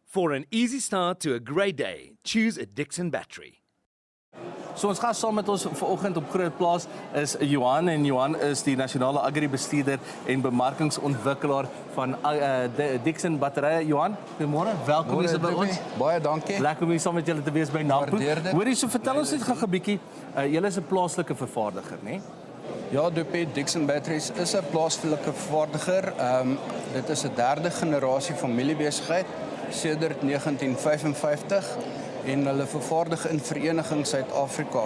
For an easy start to a great day, choose a Dixon battery. So ons gas saam met ons vanoggend op Groot Plaas is Johan en Johan is die nasionale agribestuurder en bemarkingsontwikkelaar van Dixon batterye. Johan, goeiemôre. Welkom hier by ons. Baie dankie. Lekker om hier saam met julle te wees by Nampo. Hoorie, so vertel ons net gou 'n bietjie, julle is 'n plaaslike vervaardiger, né? Ja, Dixon Batteries is 'n plaaslike vervaardiger. Dit is 'n derde generasie familiebesigheid sedert 1955 en hulle vervaardig in Vereniging Suid-Afrika.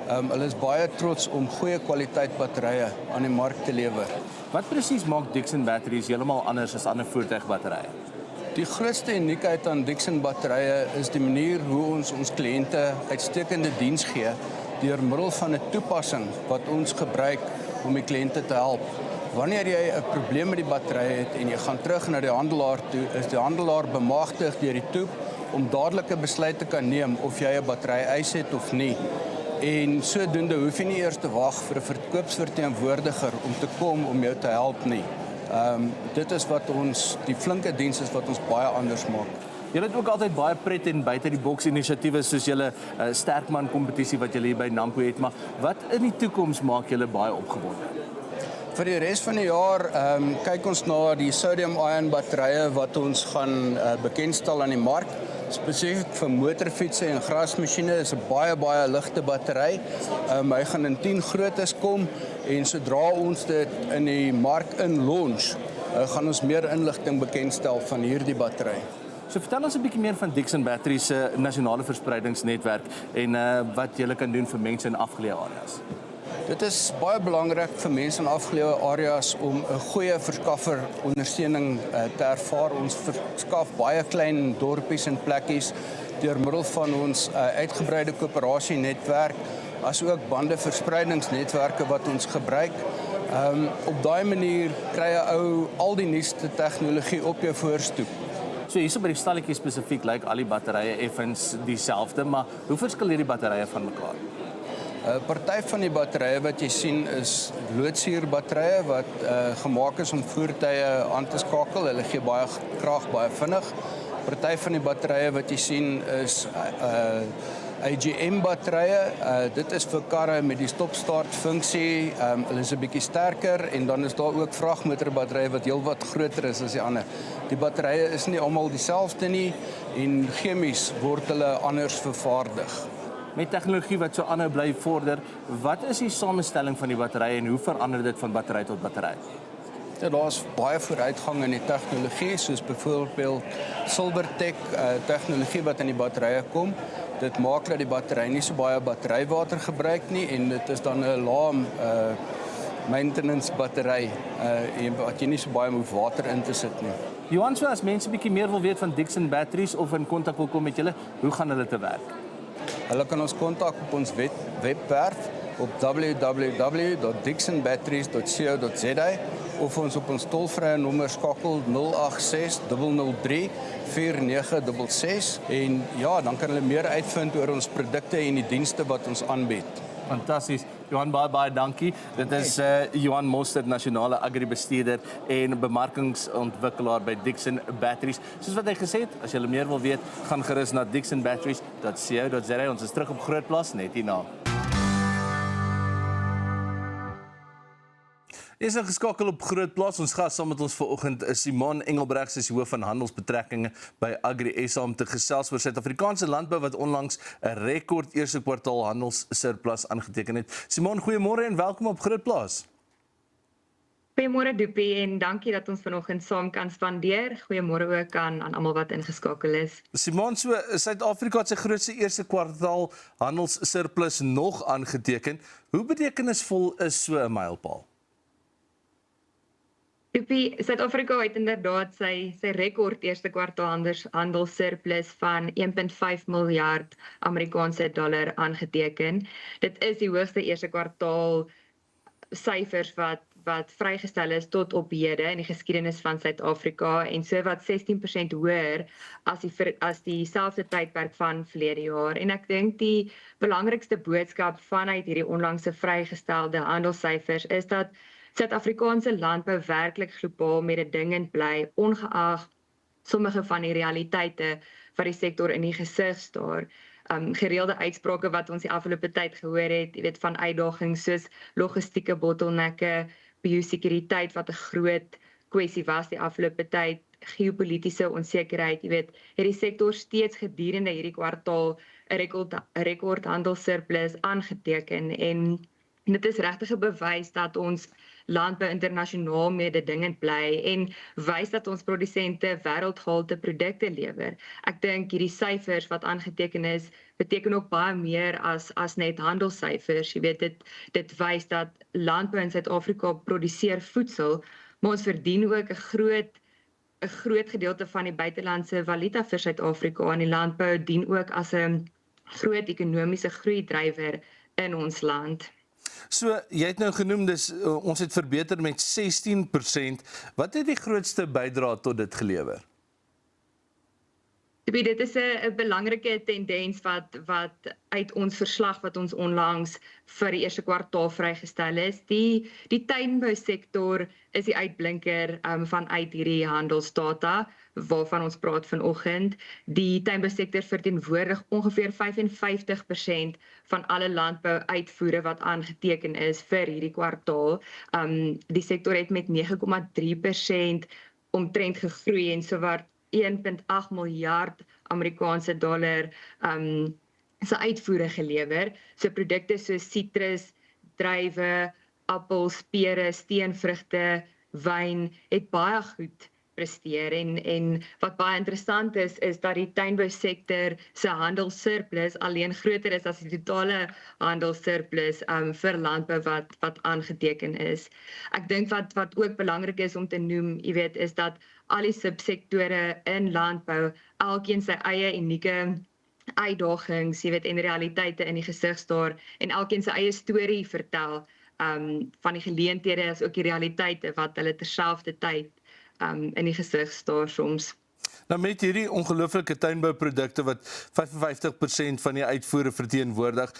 Hulle is baie trots om goeie kwaliteit batterye aan die mark te lewer. Wat presies maak Dixon batteries heeltemal anders as ander voertuigbatterye? Die grootste uniekheid aan Dixon batterye is die manier hoe ons kliënte uitstekende diens gee deur middel van 'n toepassing wat ons gebruik om die kliënte te help. Wanneer jy 'n probleem met die battery het en jy gaan terug na die handelaar toe, is die handelaar bemagtig deur die toep om dadelik 'n besluit te kan neem of jy 'n battery eis het of nie. En sodoende hoef jy nie eers te wag vir 'n verkoopsverteenwoordiger om te kom om jou te help nie. Dit is wat die flinke diens is wat ons baie anders maak. Julle het ook altyd baie pret en buite die boks inisiatiewe soos julle sterkman kompetisie wat julle hier by Nampo het, maar wat in die toekoms maak julle baie opgewonde? Vir die res van die jaar kyk ons na die sodium-ion batterye wat ons gaan bekendstel aan die mark. Spesifiek vir motorfietsse en grasmasjiene is 'n baie ligte battery. Hy gaan in 10 groottes kom en sodra ons dit in die mark launch, gaan ons meer inligting bekendstel van hierdie battery. So vertel ons 'n bietjie meer van Dixon Batteries se nasionale verspreidingsnetwerk en wat julle kan doen vir mense in afgeleë areas. Dit is baie belangrik vir mense in afgeleë areas om 'n goeie verskaffer ondersteuning te ervaar. Ons verskaf baie klein dorpies en plekkies deur middel van ons uitgebreide koöperasienetwerk, asook bande verspreidingsnetwerke wat ons gebruik. Op daai manier kry jy al die nuutste tegnologie op jou voorstoep. So hierso by die stalletjie spesifiek lyk al die batterye effens dieselfde, maar hoe verskil hierdie batterye van mekaar? Party van die batterye wat jy sien is loodsuurbatterye wat gemaak is om voertuie aan te skakel. Hulle gee baie krag, baie vinnig. Party van die batterye wat jy sien is AGM batterye. Dit is vir karre met die stop-start funksie. Hulle is 'n bietjie sterker en dan is daar ook vragmotorbatterye wat heelwat groter is as die ander. Die batterye is nie almal dieselfde nie en chemies word hulle anders vervaardig. Met tegnologie wat so aanhou bly vorder, wat is die samestelling van die batterye en hoe verander dit van battery tot battery? Ja, daar's baie vooruitgang in die tegnologie, soos byvoorbeeld Silvertech tegnologie wat in die batterye kom. Dit maak dat die battery nie so baie batterywater gebruik nie en dit is dan 'n lae maintenance battery wat jy nie so baie hoef water in te sit nie. Johan, so as mense 'n bietjie meer wil weet van Dixon Batteries of in kontak wil kom met julle, hoe gaan hulle te werk? Hulle kan ons kontak op ons webwerf op www.dixonbatteries.co.za of ons op ons tolvrye nommer skakel 086 003 4966 en ja, dan kan hulle meer uitvind oor ons produkte en die dienste wat ons aanbied. Fantasties. Johan, baie dankie. Dit is Johan Mostert, nasionale agribestuurder en bemarkingsontwikkelaar by Dixon Batteries. Soos wat hy gesê het, as jy meer wil weet, gaan gerus na dixonbatteries.co.za. Ons is terug op Groot Plaas net hierna. Is geskakel op Groot Plaas. Ons gas saam met ons vanoggend is Simon Engelbrecht, sy hoof van handelsbetrekkinge by Agri SA om te gesels oor Suid-Afrikaanse landbou wat onlangs 'n rekord eerste kwartaal handelssurplus aangeteken het. Simon, goeiemôre en welkom op Groot Plaas. Goeiemôre Dopie en dankie dat ons vanoggend saam kan spandeer. Goeiemôre ook aan almal wat ingeskakel is. Simon, so Suid-Afrika het sy grootste eerste kwartaal handelssurplus nog aangeteken. Hoe betekenisvol is so 'n mylpaal? Suid-Afrika het inderdaad sy rekord eerste kwartaal handelssurplus van 1.5 miljard Amerikaanse dollar aangeteken. Dit is die hoogste eerste kwartaal syfers wat vrygestel is tot op hede in die geskiedenis van Suid-Afrika en so wat 16% hoër as dieselfde tydperk van verlede jaar. En ek dink die belangrikste boodskap vanuit hierdie onlangse vrygestelde handelssyfers is dat Suid-Afrikaanse landbou werklik globaal mededingend bly, ongeag sommige van die realiteite wat die sektor in die gesig staar. Gereelde uitsprake wat ons die afgelope tyd gehoor het, jy weet, van uitdagings soos logistieke bottelnekke, biosekuriteit wat 'n groot kwessie was die afgelope tyd, geopolitiese onsekerheid, jy weet, het die sektor steeds gedurende hierdie kwartaal 'n rekord handelssurplus aangeteken en dit is regtig 'n bewys dat ons landbou internasionaal mededingend bly en wys dat ons produsente wêreldgehalte produkte lewer. Ek dink hierdie syfers wat aangeteken is, beteken ook baie meer as net handelssyfers. Jy weet, dit wys dat landbou in Suid-Afrika produseer voedsel, maar ons verdien ook 'n groot gedeelte van die buitelandse valuta vir Suid-Afrika en die landbou dien ook as 'n groot ekonomiese groeidrywer in ons land. So, jy het nou genoem, ons het verbeter met 16%. Wat het die grootste bydrae tot dit gelewer? Dit is 'n belangrike tendens wat uit ons verslag wat ons onlangs vir die eerste kwartaal vrygestel is. Die tuinbousektor is die uitblinker vanuit hierdie handelsdata waarvan ons praat vanoggend. Die tuinbousektor verteenwoordig ongeveer 55% van alle landbouuitvoere wat aangeteken is vir hierdie kwartaal. Die sektor het met 9,3% omtrent gegroei en sowat 1,8 miljard Amerikaanse dollar se uitvoere gelewer. So produkte soos sitrus, druiwe, appels, pere, steenvrugte, wyn het baie goed presteer en wat baie interessant is dat die tuinbousektor se handelssurplus alleen groter is as die totale handelssurplus vir landbou wat aangeteken is. Ek dink wat ook belangrik is om te noem, jy weet, is dat al die subsektore in landbou elkeen sy eie unieke uitdagings, jy weet, en realiteite in die gesig staar en elkeen sy eie storie vertel van die geleenthede as ook die realiteite wat hulle terselfdertyd in die gesig staar soms. Nou met hierdie ongelooflike tuinbouprodukte wat 55% van die uitvoere verteenwoordig,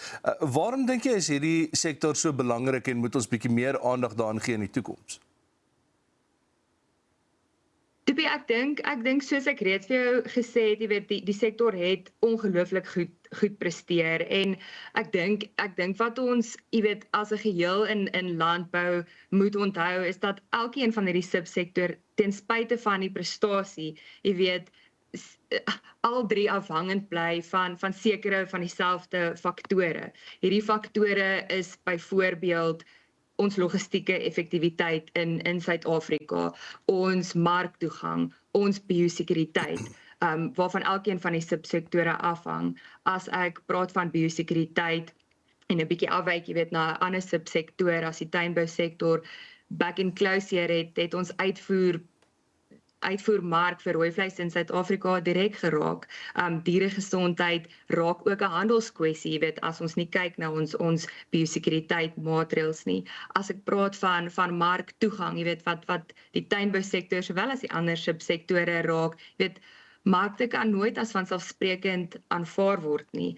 waarom dink jy is hierdie sektor so belangrik en moet ons bietjie meer aandag daaraan gee in die toekoms? Ek dink soos ek reeds vir jou gesê het, jy weet, die sektor het ongelooflik goed presteer en ek dink wat ons, jy weet, as 'n geheel in landbou moet onthou is dat elkeen van hierdie subsektor ten spyte van die prestasie, jy weet, al drie afhangend bly van sekere van dieselfde faktore. Hierdie faktore is byvoorbeeld ons logistieke effektiwiteit in Suid-Afrika, ons marktoegang, ons biosekuriteit, waarvan elkeen van die subsektore afhang. As ek praat van biosekuriteit en 'n bietjie afwyk, jy weet, na 'n ander subsektor as die tuinbousektor, back in close year het ons uitvoermark vir rooi vleis in Suid-Afrika direk geraak. Dieregesondheid raak ook 'n handelskwessie, jy weet, as ons nie kyk na ons biosekuriteit maatreëls nie. As ek praat van marktoegang, jy weet, wat die tuinbousektor sowel as die ander subsektore raak, jy weet, markte kan nooit as vanselfsprekend aanvaar word nie.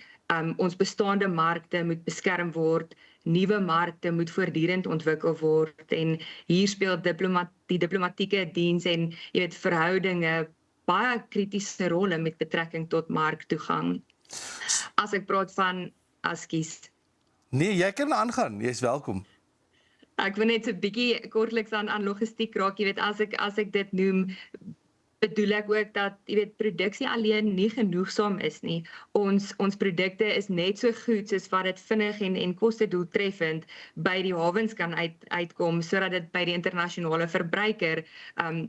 Ons bestaande markte moet beskerm word, nuwe markte moet voortdurend ontwikkel word en hier speel die diplomatieke diens en jy weet verhoudinge baie kritiese rolle met betrekking tot marktoegang. As ek praat van Nee, jy kan aangaan, jy's welkom. Ek wil net 'n bietjie kortliks aan logistiek raak, jy weet, as ek dit noem, bedoel ek ook dat, jy weet, produksie alleen nie genoegsaam is nie. Ons produkte is net so goed soos wat dit vinnig en kostedoeltreffend by die hawens kan uitkom sodat dit by die internasionale verbruiker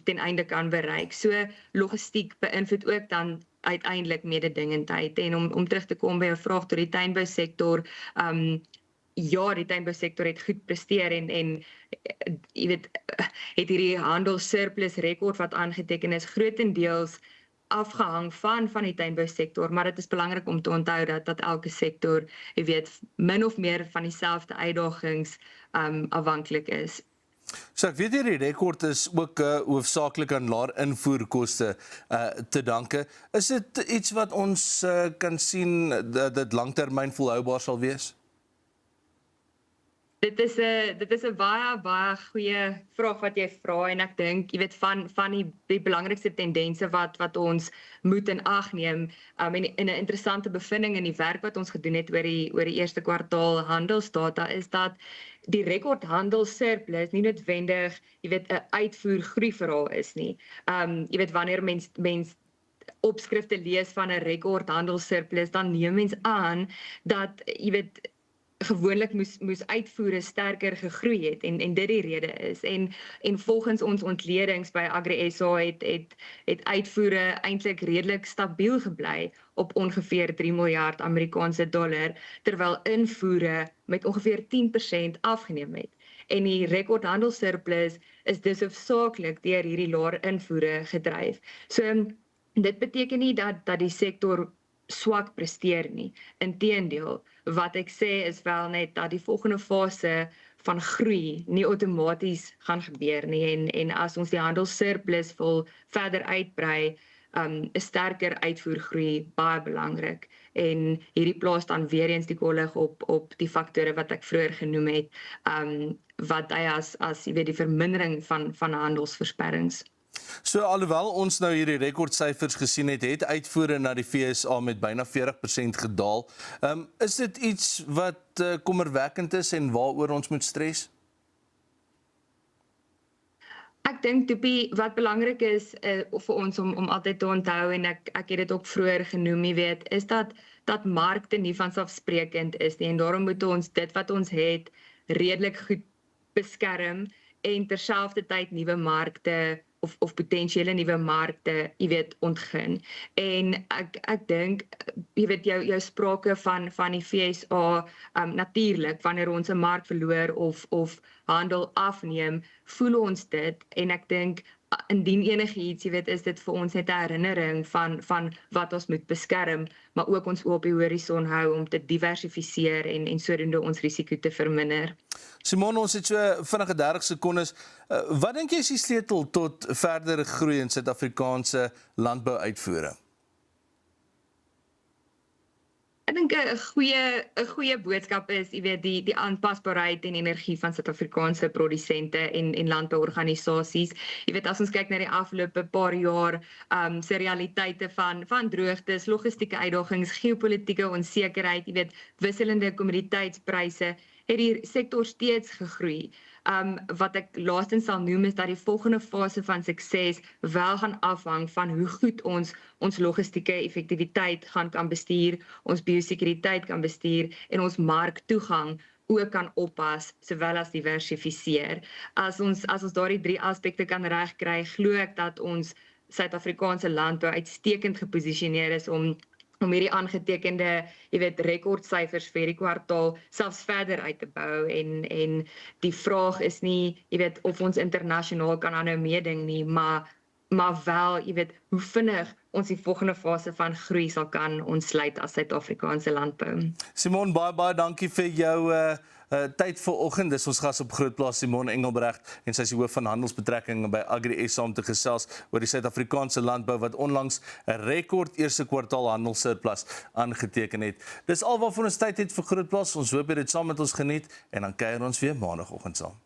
ten einde kan bereik. So logistiek beïnvloed ook dan uiteindelik mededingendheid en om terug te kom by 'n vraag tot die tuinbousektor, ja, die tuinbousektor het goed presteer en jy weet, het hierdie handelssurplus rekord wat aangeteken is grotendeels afgehang van die tuinbousektor, maar dit is belangrik om te onthou dat elke sektor, jy weet, min of meer van dieselfde uitdagings afhanklik is. So ek weet hierdie rekord is ook hoofsaaklik aan laer invoerkoste te danke. Is dit iets wat ons kan sien dat dit langtermyn volhoubaar sal wees? Dit is 'n baie goeie vraag wat jy vra en ek dink jy weet van die belangrikste tendense wat ons moet in ag neem en 'n interessante bevinding in die werk wat ons gedoen het oor die eerste kwartaal handelsdata is dat die rekordhandelssurplus nie noodwendig jy weet 'n uitvoer-groei verhaal is nie. Jy weet wanneer mens opskrifte lees van 'n rekordhandelssurplus dan neem mens aan dat jy weet gewoonlik moes uitvoere sterker gegroei het en dit die rede is en volgens ons ontledings by Agri SA het uitvoere eintlik redelik stabiel gebly op ongeveer 3 miljard Amerikaanse dollar terwyl invoere met ongeveer 10% afgeneem het en die rekordhandelssurplus is dus hoofsaaklik deur hierdie laer invoere gedryf. So dit beteken nie dat die sektor swak presteer nie. Inteendeel, wat ek sê is wel net dat die volgende fase van groei nie outomaties gaan gebeur nie en as ons die handelssurplus wil verder uitbrei, is sterker uitvoergroei baie belangrik en hierdie plaas dan weer eens die kollig op die faktore wat ek vroeër genoem het, wat hy as jy weet die vermindering van handelsversperrings. So alhoewel ons nou hierdie rekordsyfers gesien het uitvoere na die FSA met byna 40% gedaal. Is dit iets wat kommerwekkend is en waaroor ons moet stres? Ek dink Toepie, wat belangrik is vir ons om altyd te onthou en ek het dit ook vroeër genoem, jy weet, is dat markte nie vanselfsprekend is nie en daarom moet ons dit wat ons het redelik goed beskerm en terselfdertyd nuwe markte of potensiële nuwe markte, jy weet, ontgin. En ek dink, jy weet, jou sprake van die FSA, natuurlik, wanneer ons 'n mark verloor of handel afneem, voel ons dit, en ek dink, indien enigiets, jy weet, is dit vir ons net 'n herinnering van wat ons moet beskerm, maar ook ons oop die horison hou om te diversifiseer en sodoende ons risiko te verminder. Simon, ons het so vinnige 30 sekondes. Wat dink jy is die sleutel tot verdere groei in Suid-Afrikaanse landbouuitvoere? Ek dink 'n goeie boodskap is, jy weet, die aanpasbaarheid en energie van Suid-Afrikaanse produsente en landbouorganisasies. Jy weet, as ons kyk na die afgelope paar jaar, se realiteite van droogtes, logistieke uitdagings, geopolitiese onsekerheid, jy weet, wisselende kommoditeitspryse, het die sektor steeds gegroei. Wat ek laastens sal noem is dat die volgende fase van sukses wel gaan afhang van hoe goed ons logistieke effektiwiteit kan bestuur, ons biosekuriteit kan bestuur en ons marktoegang ook kan oppas, sowel as diversifiseer. As ons daardie 3 aspekte kan regkry, glo ek dat ons Suid-Afrikaanse landbou uitstekend geposisioneer is om hierdie aangetekende, jy weet, rekordsyfers vir hierdie kwartaal selfs verder uit te bou en die vraag is nie, jy weet, of ons internasionaal kan aanhou meeding nie, maar wel, jy weet, hoe vinnig ons die volgende fase van groei sal kan ontsluit as Suid-Afrikaanse landbou. Simon, baie dankie vir jou tyd vanoggend. Dis ons gas op Grootplaas, Simon Engelbrecht, en sy is die hoof van handelsbetrekkinge by Agri SA om te gesels oor die Suid-Afrikaanse landbou wat onlangs 'n rekord eerste kwartaal handelssurplus aangeteken het. Dis al waarvoor ons tyd het vir Grootplaas. Ons hoop jy het dit saam met ons geniet en dan kuier ons weer maandagooggend saam.